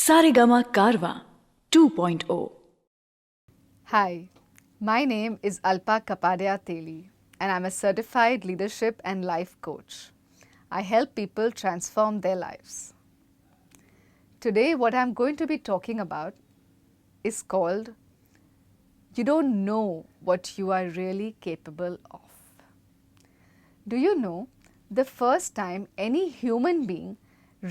Saregama Karwa 2.0. Hi, my name is Alpa Kapadia Teli and I'm a certified leadership and life coach. I help people transform their lives. Today, what I'm going to be talking about is called You Don't Know What You Are Really Capable of. Do you know the first time any human being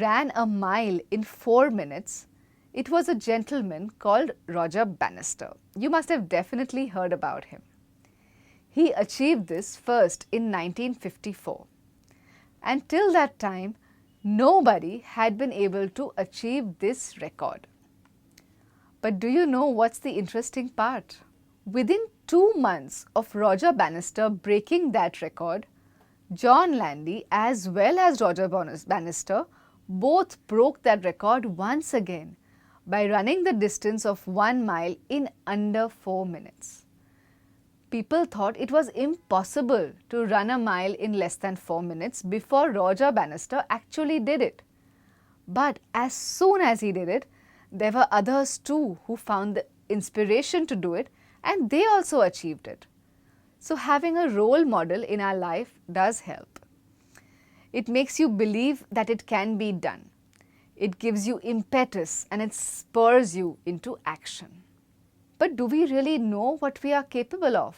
ran a mile in 4 minutes? It was a gentleman called Roger Bannister. You must have definitely heard about him. He achieved this first in 1954. Until that time, nobody had been able to achieve this record. But do you know what's the interesting part? Within 2 months of Roger Bannister breaking that record, John Landy as well as Roger Bannister both broke that record once again by running the distance of 1 mile in under 4 minutes. People thought it was impossible to run a mile in less than 4 minutes before Roger Bannister actually did it. But as soon as he did it, there were others too who found the inspiration to do it, and they also achieved it. So having a role model in our life does help. It makes you believe that it can be done. It gives you impetus and it spurs you into action. But do we really know what we are capable of?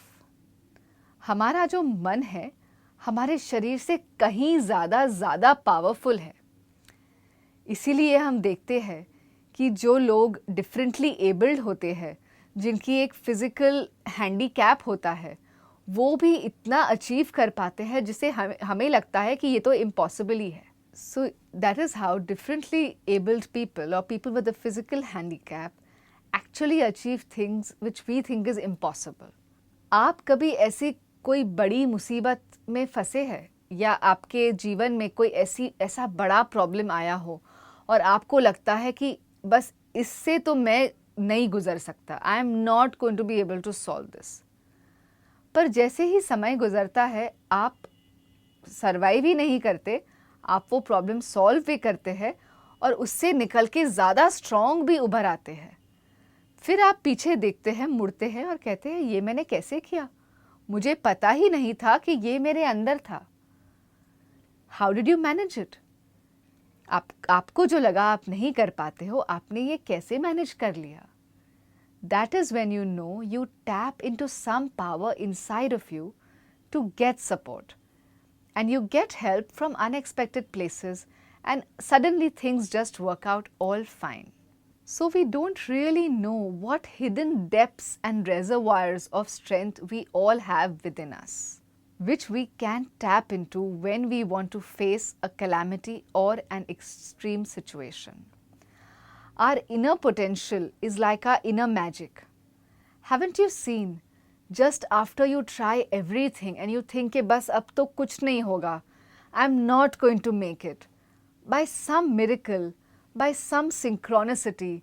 हमारा जो मन है, हमारे शरीर से कहीं ज़्यादा powerful है. इसीलिए हम देखते हैं कि जो लोग डिफरेंटली एबल्ड होते हैं, जिनकी एक फिजिकल हैंडीकैप होता है, वो भी इतना अचीव कर पाते हैं जिसे हमें लगता है कि ये तो इम्पॉसिबल ही है. So that is how differently abled people और people with a physical handicap actually achieve things which we think is impossible. आप कभी ऐसी कोई बड़ी मुसीबत में फंसे हैं या आपके जीवन में कोई ऐसा बड़ा प्रॉब्लम आया हो और आपको लगता है कि बस इससे तो मैं नहीं गुजर सकता, I am not going to be able to solve this. पर जैसे ही समय गुजरता है, आप सर्वाइव ही नहीं करते, आप वो प्रॉब्लम सॉल्व भी करते हैं और उससे निकल के ज़्यादा स्ट्रॉन्ग भी उभर आते हैं. फिर आप पीछे देखते हैं, मुड़ते हैं और कहते हैं ये मैंने कैसे किया, मुझे पता ही नहीं था कि ये मेरे अंदर था. How did you manage it? आपको जो लगा आप नहीं कर पाते हो, आपने ये कैसे मैनेज कर लिया? That is when you know you tap into some power inside of you to get support. And you get help from unexpected places and suddenly things just work out all fine. So we don't really know what hidden depths and reservoirs of strength we all have within us, which we can tap into when we want to face a calamity or an extreme situation. Our inner potential is like our inner magic. Haven't you seen? Just after you try everything and you think कि बस अब तो कुछ नहीं होगा, I'm not going to make it. By some miracle, by some synchronicity,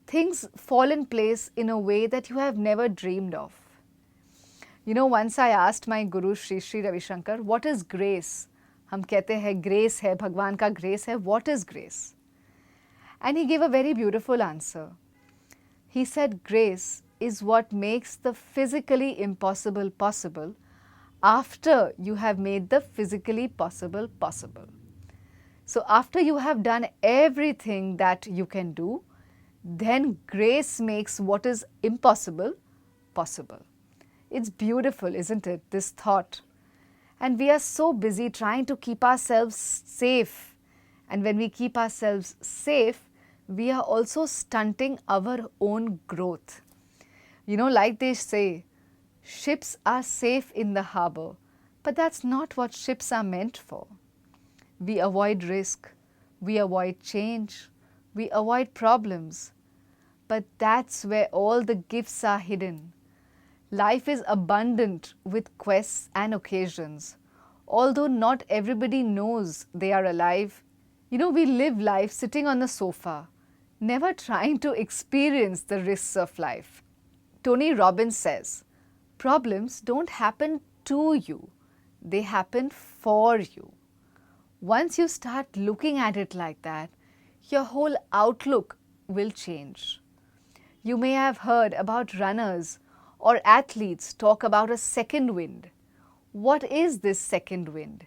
things fall in place in a way that you have never dreamed of. You know, once I asked my guru Sri Sri Ravi Shankar, what is grace? हम कहते हैं grace है, भगवान का grace है. What is grace? And he gave a very beautiful answer. He said, grace is what makes the physically impossible possible after you have made the physically possible possible. So after you have done everything that you can do, then grace makes what is impossible possible. It's beautiful, isn't it, this thought? And we are so busy trying to keep ourselves safe. And when we keep ourselves safe, we are also stunting our own growth. You know, like they say, ships are safe in the harbor, but that's not what ships are meant for. We avoid risk, we avoid change, we avoid problems, but that's where all the gifts are hidden. Life is abundant with quests and occasions, although not everybody knows they are alive. You know, we live life sitting on the sofa, never trying to experience the risks of life. Tony Robbins says, problems don't happen to you, they happen for you. Once you start looking at it like that, your whole outlook will change. You may have heard about runners or athletes talk about a second wind. What is this second wind?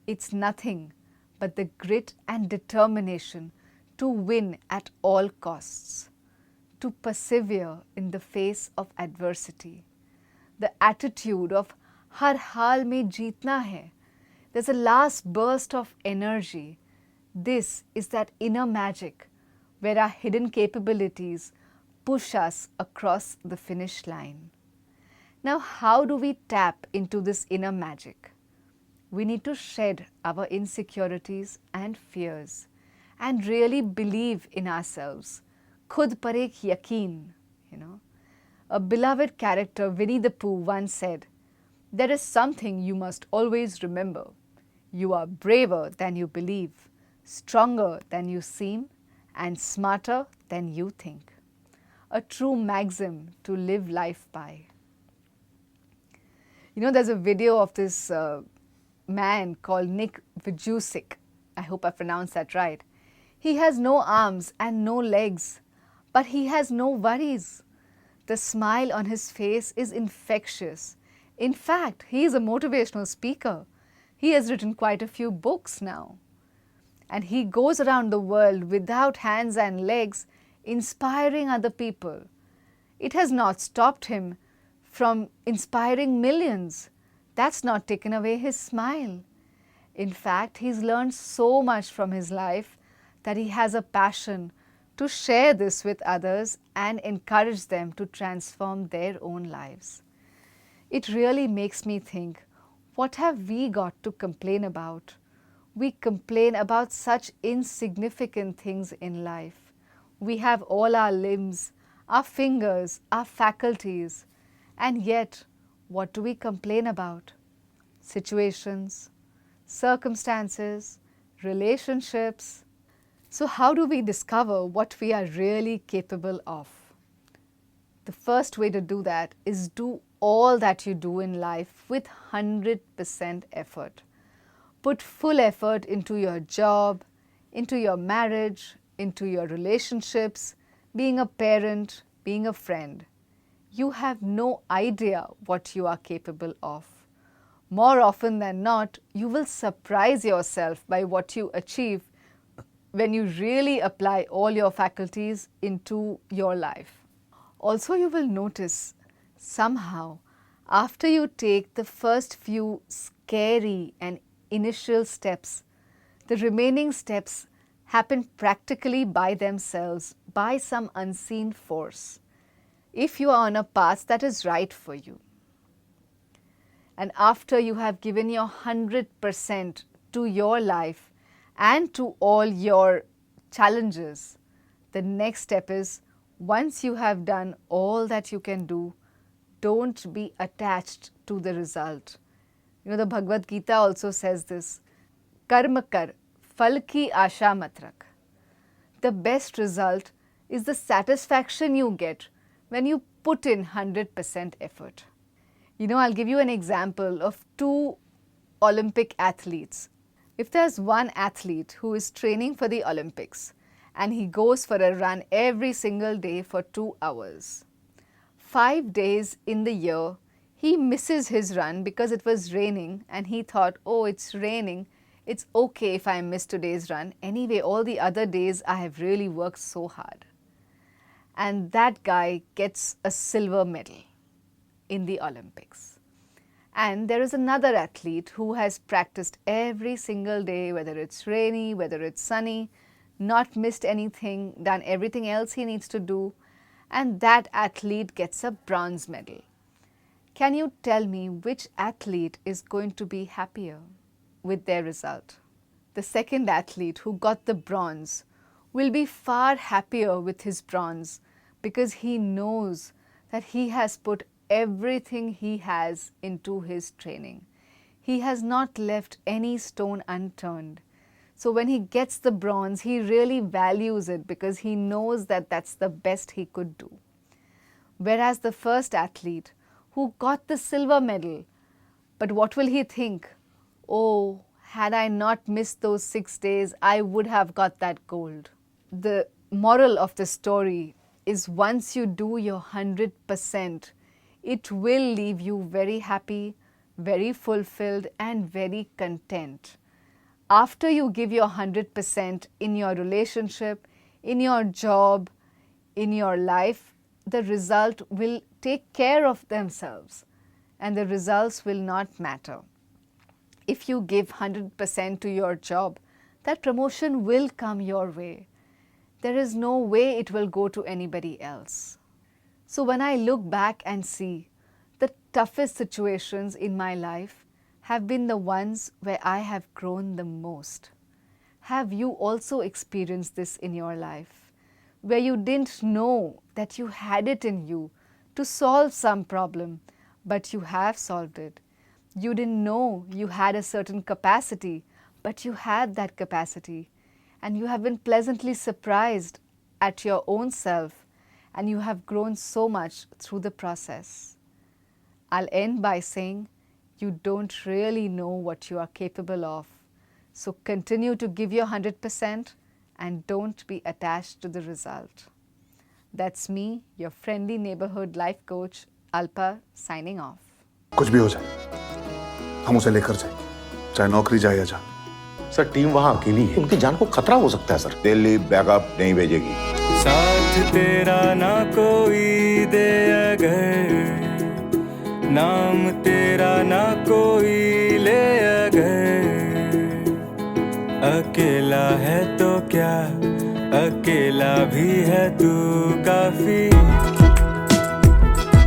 It's nothing but the grit and determination to win at all costs, to persevere in the face of adversity. The attitude of har haal mein jeetna hai. There's a last burst of energy. This is that inner magic where our hidden capabilities push us across the finish line. Now, how do we tap into this inner magic? We need to shed our insecurities and fears and really believe in ourselves. Khud par ek yakeen, A beloved character, Winnie the Pooh, once said, "There is something you must always remember. You are braver than you believe, stronger than you seem, and smarter than you think." A true maxim to live life by. There's a video of this man called Nick Vujicic. I hope I pronounced that right. He has no arms and no legs, but he has no worries. The smile on his face is infectious. In fact, he is a motivational speaker. He has written quite a few books now. And he goes around the world without hands and legs, inspiring other people. It has not stopped him from inspiring millions. That's not taken away his smile. In fact, he's learned so much from his life that he has a passion to share this with others and encourage them to transform their own lives. It really makes me think, what have we got to complain about? We complain about such insignificant things in life. We have all our limbs, our fingers, our faculties, and yet, what do we complain about? Situations, circumstances, relationships. So how do we discover what we are really capable of? The first way to do that is do all that you do in life with 100% effort. Put full effort into your job, into your marriage, into your relationships, being a parent, being a friend. You have no idea what you are capable of. More often than not, you will surprise yourself by what you achieve when you really apply all your faculties into your life. Also, you will notice somehow after you take the first few scary and initial steps, the remaining steps happen practically by themselves, by some unseen force, if you are on a path that is right for you. And after you have given your 100% to your life and to all your challenges, the next step is, once you have done all that you can do, don't be attached to the result. The Bhagavad Gita also says this, karma kar, phal ki asha mat rakh. The best result is the satisfaction you get when you put in 100% effort. I'll give you an example of two Olympic athletes. If there's one athlete who is training for the Olympics and he goes for a run every single day for 2 hours, 5 days in the year, he misses his run because it was raining and he thought, oh, it's raining, it's okay if I miss today's run. Anyway, all the other days I have really worked so hard. And that guy gets a silver medal in the Olympics. And there is another athlete who has practiced every single day, whether it's rainy, whether it's sunny, not missed anything, done everything else he needs to do, and that athlete gets a bronze medal. Can you tell me which athlete is going to be happier with their result? The second athlete who got the bronze will be far happier with his bronze because he knows that he has put everything he has into his training. He has not left any stone unturned. So when he gets the bronze, he really values it because he knows that that's the best he could do. Whereas the first athlete who got the silver medal, but what will he think? Oh, had I not missed those 6 days, I would have got that gold. The moral of the story is once you do your 100%, it will leave you very happy, very fulfilled, and very content. After you give your 100% in your relationship, in your job, in your life, the result will take care of themselves and the results will not matter. If you give 100% to your job, that promotion will come your way. There is no way it will go to anybody else. So when I look back and see, the toughest situations in my life have been the ones where I have grown the most. Have you also experienced this in your life, where you didn't know that you had it in you to solve some problem, but you have solved it? You didn't know you had a certain capacity, but you had that capacity, and you have been pleasantly surprised at your own self, and you have grown so much through the process. I'll end by saying, you don't really know what you are capable of. So continue to give your 100% and don't be attached to the result. That's me, your friendly neighborhood life coach, Alpa, signing off. कुछ भी हो जाए, हम उसे लेकर जाए, चाहे नौकरी जाए या जान। सर टीम वहां अकेली है, उनकी जान को खतरा हो सकता है सर। दिल्ली बैकअप नहीं भेजेगी। साथ तेरा ना कोई दे अगर, नाम तेरा ना कोई ले अगर, अकेला है तो क्या, अकेला भी है तू काफी,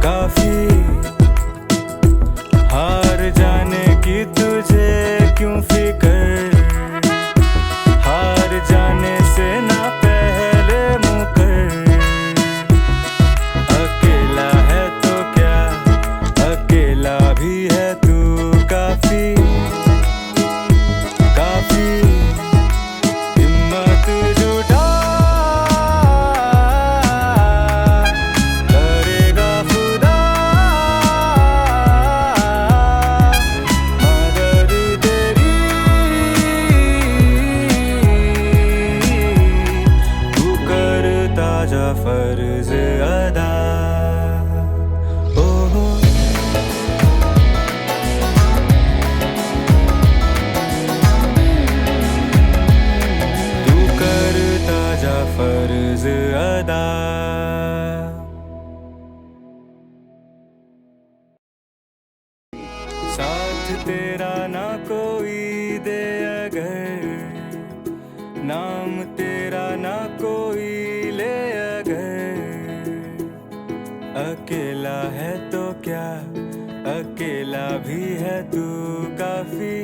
काफी। हार जाने की तुझे क्यों फिकर, हार जाने से ना पहले मुकर, अकेला है तो क्या, अकेला भी है तू काफी, काफी। हिम्मत जुटा, करेगा खुदा मदद तेरी, तू करता जा फर्ज अदा। तू करता जा फर्ज अदा। साथ तेरा ना कोई दे अगर, नाम तेरा ना कोई ले अगर, अकेला है तो क्या, अकेला भी है तू काफी,